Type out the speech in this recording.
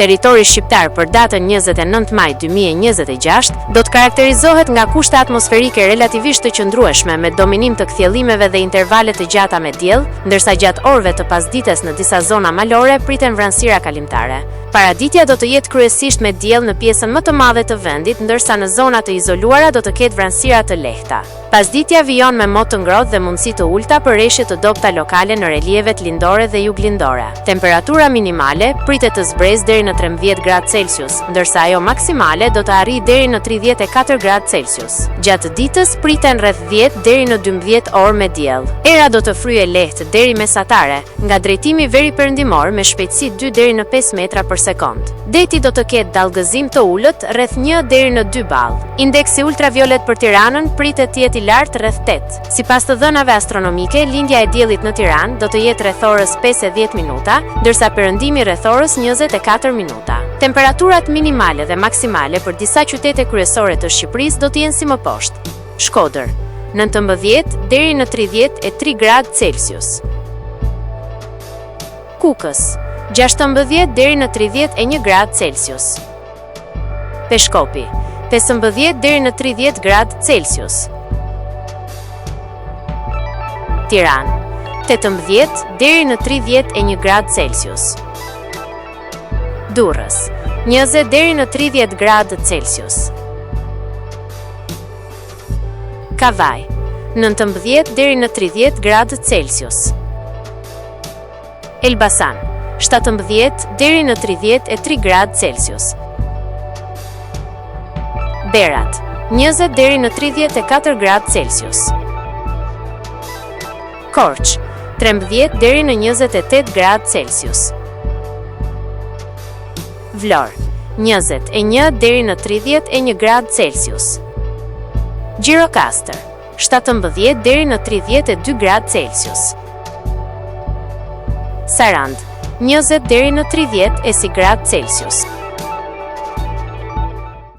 Territori shqiptar për datën 29 maj 2026 do të karakterizohet nga kushte atmosferike relativisht të qëndrueshme me dominim të kthjellimeve dhe intervale të gjata me diell, ndërsa gjatë orëve të pasdites në disa zona malore priten vranësira kalimtare. Paraditja do të jetë kryesisht me diell në pjesën më të madhe të vendit, ndërsa në zona të izoluara do të ketë vranësira të lehta. Pasditja vijon me mot të ngrohtë dhe mundësi të ulta për reshje të dobta lokale në relievet lindore dhe juglindore. Temperatura minimale pritet të zbresë deri në 13 gradë Celsius, ndërsa ajo maksimale do të arrijë deri në 34 gradë Celsius. Gjatë ditës priten rreth 10 deri në 12 orë me diell. Era do të fryejë lehtë deri mesatare, nga drejtimi veriperëndimor me shpejtësi 2 deri në 5 metra për sekond. Deti do të ketë dallgëzim të ulët rreth 1 deri në 2 ball. Indeksi ultraviolet për Tiranën pritet të jetë i lartë rreth 8. Sipas të dhënave astronomike, lindja e diellit në Tiranë do të jetë rreth orës 5:10 minuta, ndërsa perëndimi rreth orës 24 minuta. Temperaturat minimale dhe maksimale për disa qytete kryesore të Shqipërisë do të jenë si më poshtë. Shkodër, 19 deri në 33 gradë Celsius. Kukës, 16 deri në 31 gradë Celsius. Peshkopi, 15 deri në 30 gradë Celsius. Tiranë, 18 deri në 31 gradë Celsius. Durrës, 20 deri në 30 gradë Celsius. Kavaj, 19 deri në 30 gradë Celsius. Elbasan, 17 deri në 33 gradë Celsius. Berat, 20 deri në 34 gradë Celsius. Korç, 13 deri në 28 gradë Celsius. Vlorë, 21 deri në 31 gradë Celsius. Gjirokastër, 17 deri në 32 gradë Celsius. Sarand, 20 deri në 30 gradë Celsius.